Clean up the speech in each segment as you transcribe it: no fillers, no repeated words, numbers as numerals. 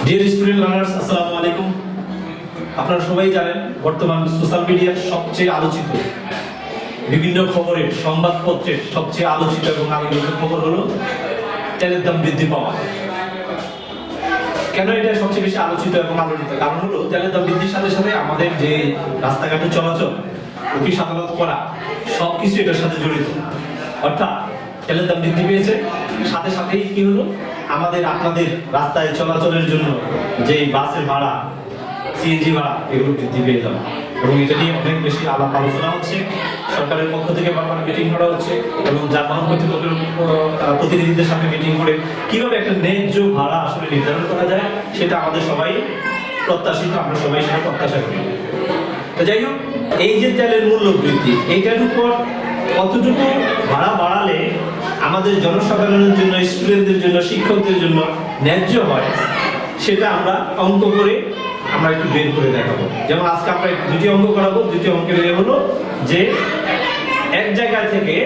Dear student learners, আসসালামু আলাইকুম। আপনারা সবাই জানেন বর্তমান সোশ্যাল মিডিয়ার সবচেয়ে আলোচিত বিভিন্ন খবরের সংবাদপত্রের সবচেয়ে আলোচিত এবং আলোচিত খবর হলো তেলের দাম বৃদ্ধি পাওয়া। কেন এটা সবচেয়ে বেশি আলোচিত এবং আলোচিত? কারণ হলো তেলের দাম বৃদ্ধির সাথে সাথে আমাদের যে রাস্তাঘাটে চলাচল, অফিস আদালত করা সবকিছু এটার সাথে জড়িত। অর্থাৎ তেলের দাম বৃদ্ধি পেয়েছে, সাথে সাথেই কি হলো, আমাদের আপনাদের রাস্তায় চলাচলের জন্য যে বাসের ভাড়া, সিএনজি ভাড়া, এগুলো বৃদ্ধি পেয়ে যাবে এবং এটা নিয়ে অনেক বেশি আলাপ আলোচনা হচ্ছে। সরকারের পক্ষ থেকে বারবার মিটিং করা হচ্ছে এবং যানবাহন কর্তৃপক্ষের প্রতিনিধিদের সাথে মিটিং করে কিভাবে একটা ন্যায্য ভাড়া আসলে নির্ধারণ করা যায় সেটা আমাদের সবাই প্রত্যাশিত, আমরা সবাই সেটা প্রত্যাশা করি। তো যাই হোক, এই যে তেলের মূল্য বৃদ্ধি, এইটার উপর কতটুকু ভাড়া বাড়ালে আমাদের জনসাধারণের জন্য, স্টুডেন্টদের জন্য, শিক্ষকদের জন্য ন্যায্য হয়, সেটা আমরা অঙ্ক করে আমরা একটু বের করে দেখাবো। যেমন আজকে আমরা দুটি অঙ্ক করাবো। দুটি অঙ্কের হলো যে এক জায়গা থেকে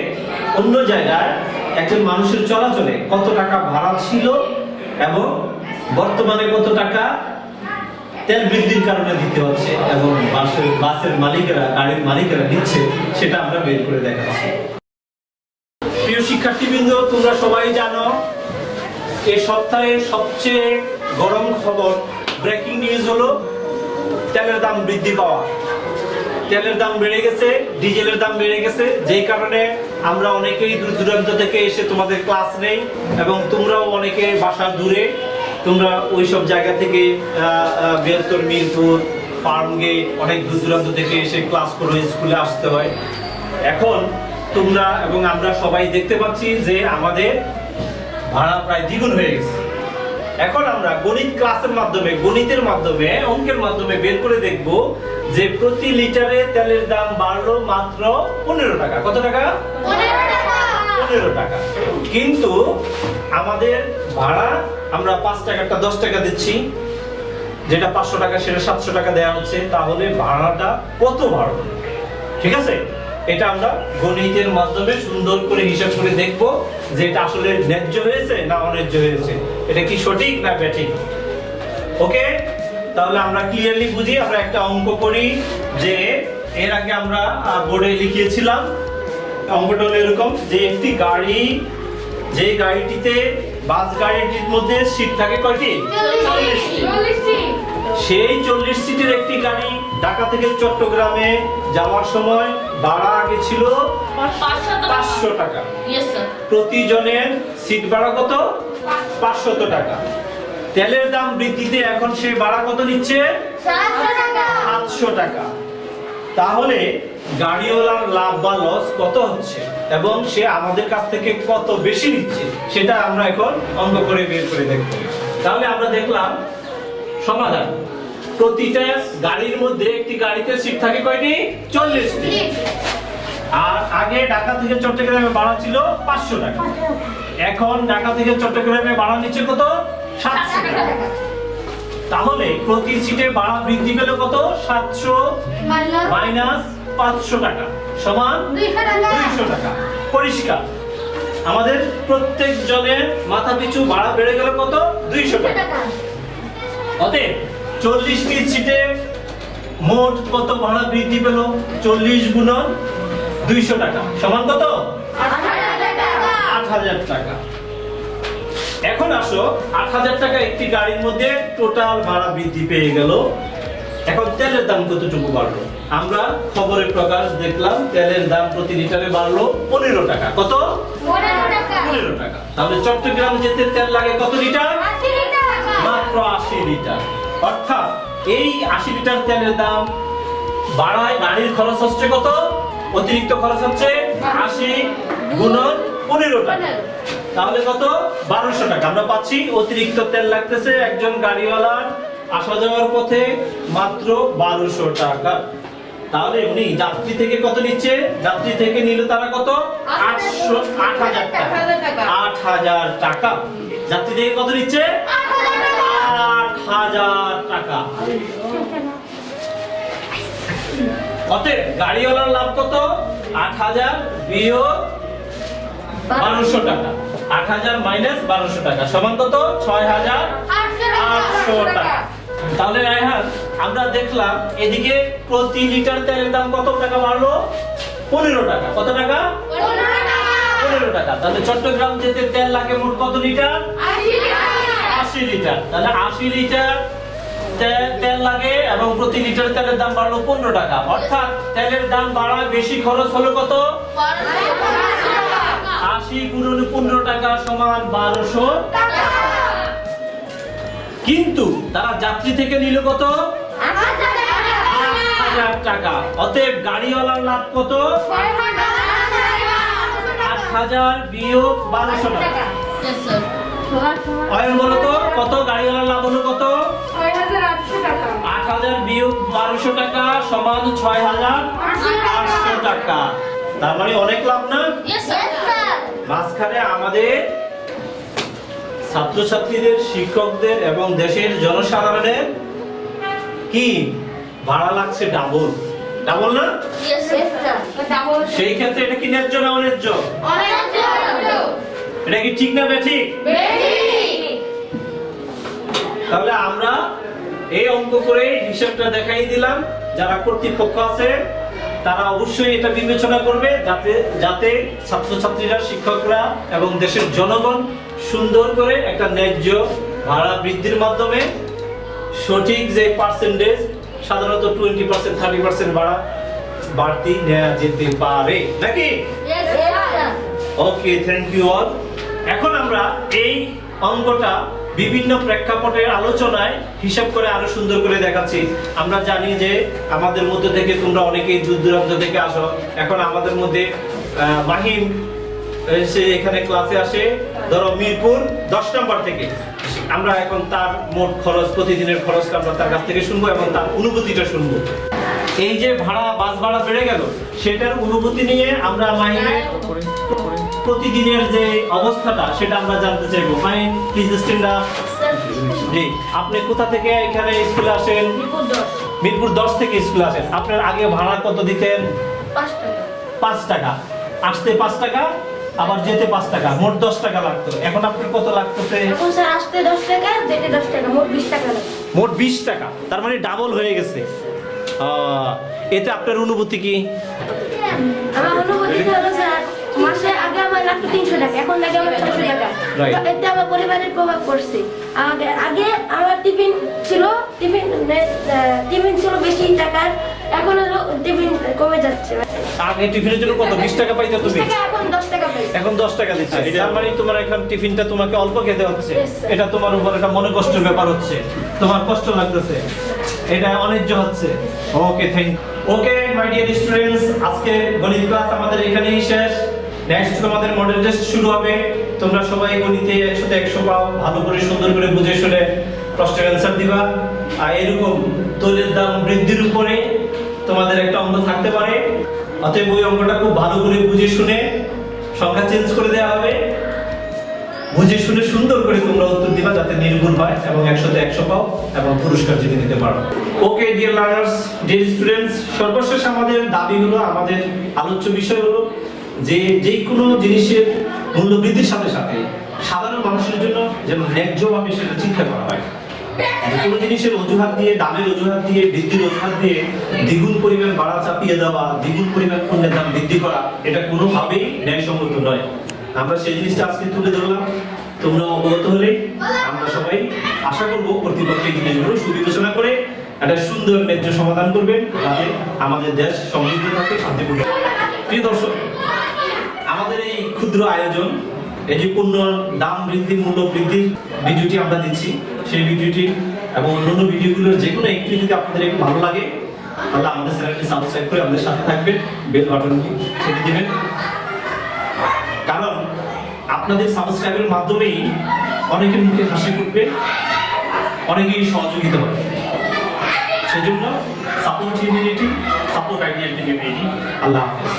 অন্য জায়গায় একজন মানুষের চলাচলে কত টাকা ভাড়া ছিল এবং বর্তমানে কত টাকা তেল বৃদ্ধির কারণে দিতে হচ্ছে এবং বাসের মালিকেরা, গাড়ির মালিকেরা দিচ্ছে, সেটা আমরা বের করে দেখাচ্ছি। প্রিয় শিক্ষার্থীবৃন্দ, তোমরা সবাই জানো এই সপ্তাহের সবচেয়ে গরম খবর, ব্রেকিং নিউজ হলো তেলের দাম বৃদ্ধি পাওয়া। তেলের দাম বেড়ে গেছে, ডিজেলের দাম বেড়ে গেছে, যেই কারণে আমরা অনেকেই দূর দূরান্ত থেকে এসে তোমাদের ক্লাস নেই এবং তোমরাও অনেকে বাসা দূরে, তোমরা ওই সব জায়গা থেকে বৃহত্তর মিরপুর, ফার্ম গেট, অনেক দূর দূরান্ত থেকে এসে ক্লাস করো, স্কুলে আসতে হয়। এখন তোমরা এবং আমরা সবাই দেখতে পাচ্ছি যে আমাদের ভাড়া প্রায় দ্বিগুণ হয়ে গেছে। এখন আমরা গণিত ক্লাসের মাধ্যমে, গণিতের মাধ্যমে, অঙ্কের মাধ্যমে বের করে দেখব যে প্রতি লিটারে তেলের দাম বাড়লো মাত্র 15 টাকা। কত টাকা? 15 টাকা। কিন্তু আমাদের ভাড়া আমরা 5 টাকাটা 10 টাকা দিচ্ছি, যেটা 500 টাকা সেটা 700 টাকা দেওয়া হচ্ছে। তাহলে ভাড়াটা কত বাড়লো? ঠিক আছে, এটা আমরা গণিতের মাধ্যমে সুন্দর করে হিসাব করে দেখব যে এটা আসলে ন্যায্য হয়েছে না অন্যায্য হয়েছে, এটা কি সঠিক না ব্যাঠিক। ওকে, তাহলে আমরা ক্লিয়ারলি বুঝি। আমরা একটা অঙ্ক করি যে এর আগে আমরা বোর্ডে লিখিয়েছিলাম। অঙ্কটা হলো এরকম যে একটি গাড়ি, যে গাড়িটিতে, বাস গাড়িটির মধ্যে সিট থাকে কয়টি? 40টি। সেই 40 সিটের একটি গাড়ি ঢাকা থেকে চট্টগ্রামে যাওয়ার সময় ভাড়া আগে ছিল 500 টাকা। প্রতিজনের সিট ভাড়া কত? 500 টাকা। তেলের দাম বৃদ্ধিতে এখন সে ভাড়া কত নিচ্ছে? 700 টাকা। তাহলে গাড়িওয়ালার লাভ বা লস কত হচ্ছে এবং সে আমাদের কাছ থেকে কত বেশি নিচ্ছে, সেটা আমরা এখন অঙ্ক করে বের করে দেখব। তাহলে আমরা দেখলাম সমাধান। প্রতিটা গাড়ির মধ্যে, একটি গাড়িতে সিট থাকে কয়টি? 40টি। আর আগে ঢাকা থেকে চট্টগ্রামে ভাড়া ছিল 500 টাকা, এখন ঢাকা থেকে চট্টগ্রামে ভাড়া নিচ্ছে কত? 700 টাকা। তাহলে প্রতি সিটে ভাড়া বৃদ্ধি পেল কত? 700 মাইনাস 500 টাকা সমান 200 টাকা। পরিষ্কার, আমাদের প্রত্যেক জনের মাথা পিছু ভাড়া বেড়ে গেল কত? 200 টাকা। অতএব 40টি সিটে মোট কত ভাড়া বৃদ্ধি পেল? 40 গুণন 200 টাকা সমান কত? 8000 টাকা। এখন আসো, 8000 টাকা একটি গাড়ির মধ্যে টোটাল ভাড়া বৃদ্ধি পেয়ে গেল। এখন তেলের দাম কতটুকু বাড়লো? আমরা খবরের প্রকাশ দেখলাম তেলের দাম প্রতি লিটারে বাড়লো 15 টাকা। কত? 15 টাকা। তাহলে চট্টগ্রাম যেতে তেল লাগে কত লিটার? মাত্র 80 লিটার। অর্থাৎ এই 80 লিটার তেলের দাম বাড়ায় গাড়ির খরচ হচ্ছে কত? অতিরিক্ত খরচ হচ্ছে 80 গুণন 15 টাকা। তাহলে কত? 1200 টাকা আমরা পাচ্ছি। অতিরিক্ত তেল লাগতেছে একজন গাড়িওয়ালার আসা যাওয়ার পথে মাত্র 1200 টাকা। তাহলে উনি যাত্রী থেকে কত নিচ্ছে? যাত্রী থেকে নিল তারা কত? 8000 টাকা। 8000 টাকা। যাত্রী থেকে কত নিচ্ছে? 8000 টাকা। অতএব গাড়িওয়ালার লাভ কত? 8000 বিয়োগ 1200 টাকা। 8000 মাইনাস 1200 টাকা সমান কত? 6800 আমরা দেখলাম এদিকে প্রতি লিটার তেলের দাম কত টাকা বাড়লো? 15 টাকা। কত টাকা? 15 টাকা। তাহলে চট্টগ্রাম যেতে তেল লাগে মোট কত লিটার? 80 লিটার। তাহলে 80 লিটার তেল লাগে এবং প্রতি লিটার তেলের দাম বাড়লো 15 টাকা। অর্থাৎ তেলের দাম বাড়ায় বেশি খরচ হলো কত? 80 গুণন 15 টাকা সমান 1200 টাকা। কিন্তু তারা যাত্রী থেকে নিল কত? 8000 টাকা। অতএব গাড়িওয়ালার লাভ কত? 8000 বিয়োগ 1200 টাকা। অয়ন বলো তো কত? গাড়িওয়ালার লাভ হলো কত? 6800 টাকা। 8000 বিয়োগ 1200 টাকা সমান 6800 টাকা। তার মানে অনেক লাভ না? মাঝখানে আমাদের ছাত্রছাত্রীদের, শিক্ষকদের এবং দেশের জনসাধারণের কি ভাড়া লাগছে? ডাবল। ডাবল না? সেই ক্ষেত্রে এটা কি ন্যায্য না অন্যায্য? এটা কি ঠিক না বেঠিক? তাহলে আমরা এই অঙ্ক করে হিসাবটা দেখাই দিলাম। যারা কর্তৃপক্ষ আছে তারা অবশ্যই এটা বিবেচনা করবে যাতে ছাত্রছাত্রীরা, শিক্ষকরা এবং দেশের জনগণ সুন্দর করে একটা ন্যায্য ভাড়া বৃদ্ধির মাধ্যমে সঠিক যে পার্সেন্টেজ, সাধারণত 20% 30% ভাড়া বাড়তি নেওয়া যেতে পারে নাকি? ওকে, থ্যাংক ইউ অল। এখন আমরা এই অঙ্কটা বিভিন্ন প্রেক্ষাপটের আলোচনায় হিসাব করে আরো সুন্দর করে দেখাচ্ছি। আমরা জানি যে আমাদের মধ্যে থেকে তোমরা অনেকেই দূর দূরান্ত থেকে আসো। এখন আমাদের মধ্যে মাহিম সে এখানে ক্লাসে আসে ধরো মিরপুর 10 নম্বর থেকে। আমরা এখন তার মোট খরচ, প্রতিদিনের খরচটা আমরা তার কাছ থেকে শুনবো এবং তার অনুভূতিটা শুনবো। এই যে ভাড়া, বাস ভাড়া বেড়ে গেল, সেটার অনুভূতি নিয়ে আমরা মাহিমের প্রতিদিনের যে অবস্থাটা সেটা আমরা জানতে চাইবো। Mahim, please stand up. জি, আপনি কোথা থেকে এখানে স্কুলে আসেন? মিরপুর 10 থেকে স্কুলে আসেন। আপনার আগে ভাড়া কত দিতেন? 5 টাকা। আসতে 5 টাকা, আবার যেতে 5 টাকা, মোট 10 টাকা লাগতো। এখন আপনার কত লাগতেছে? এখন স্যার আসতে 10 টাকা, যেতে 10 টাকা, মোট 20 টাকা লাগে। মোট 20 টাকা। তার মানে ডাবল হয়ে গেছে। এতে আপনার অনুভূতি কি? আমার অনুভূতি হলো স্যার, মাসে আগে আমার লাগতো 300 টাকা, এখন লাগে আমার 600 টাকা। তো এতে আমার পরিবারের প্রভাব পড়ছে। আগে আমার টিফিন ছিল বেশি টাকার, এখন হলো টিফিন কমে যাচ্ছে। আগে টিফিনের জন্য কত? 20 টাকা পাইতে তুমি? এখন 10 টাকা পাই। এখন 10 টাকা দিচ্ছে। তার মানে তোমার এখন টিফিনটা তোমাকে অল্প খেতে হচ্ছে। এটা তোমার উপর একটা মনে কষ্টের ব্যাপার হচ্ছে, তোমার কষ্ট লাগতেছে, এটা অন্যায্য হচ্ছে। Okay, thank you. Okay my dear students, আজকে গণিত ক্লাস আমাদের এখানেই শেষ। নেক্সট তোমাদের মডেল টেস্ট শুরু হবে। তোমরা সবাই গণিতে 100 তে 100 পাও। ভালো করে সুন্দর করে বুঝে শুনে প্রশ্নের অ্যানসার দিবা। আর এরকম তৈলের দাম বৃদ্ধির উপরে তোমাদের একটা অঙ্ক থাকতে পারে। অতএব ওই অঙ্কটা খুব ভালো করে বুঝে শুনে সংখ্যা চেঞ্জ করে দেওয়া হবে। বুঝে শুনে সুন্দর করে তোমরা উত্তর দিবা যাতে নির্ভুল হয় এবং 100 তে 100 পাও এবং পুরস্কার জিতে নিতে পারো। Okay dear learners, dear students, সর্বশেষ আমাদের দাবি হলো, আমাদের আলোচ্য বিষয় হলো যে কোনো জিনিসের মূল্য বৃদ্ধির সাথে সাথে সাধারণ মানুষের জন্য যেন ন্যায্যভাবে সেটা চিন্তা করা হয়। যে কোনো জিনিসের অজুহাত দিয়ে, দামের অজুহাত দিয়ে, বৃদ্ধির অজুহাত দিয়ে দ্বিগুণ পরিমাণ ভাড়া চাপিয়ে দেওয়া, দ্বিগুণ পরিমাণ পণ্যের দাম বৃদ্ধি করা, এটা কোনোভাবেই ন্যায়সঙ্গত নয়। আমরা সেই জিনিসটা আজকে তুলে ধরলাম। তোমরা অবগত হলে আমরা সবাই আশা করবো কর্তৃপক্ষ এই জিনিসগুলো সুবিবেচনা করে একটা সুন্দর ন্যায্য সমাধান করবেন যাতে আমাদের দেশ সমৃদ্ধ থাকে, শান্তিপূর্ণ। প্রিয় দর্শক, আমাদের এই ক্ষুদ্র আয়োজন, এই যে পণ্য দাম বৃদ্ধি, মূল্য বৃদ্ধির ভিডিওটি আমরা দিচ্ছি, সেই ভিডিওটি এবং অন্যান্য ভিডিওগুলোর যে কোনো একটি যদি আপনাদের একটু ভালো লাগে তাহলে আমাদের চ্যানেলটি সাবস্ক্রাইব করে আমাদের সাথে থাকবেন, বেল বাটনটি ছেড়ে দিবেন। কারণ আপনাদের সাবস্ক্রাইবের মাধ্যমেই অনেকের মুখে হাসি ফুটবে, অনেকেই সহযোগিতা হবে। সেজন্য সাপোর্ট ইউনিটি, সাপোর্ট আইডিয়া। আল্লাহ হাফেজ।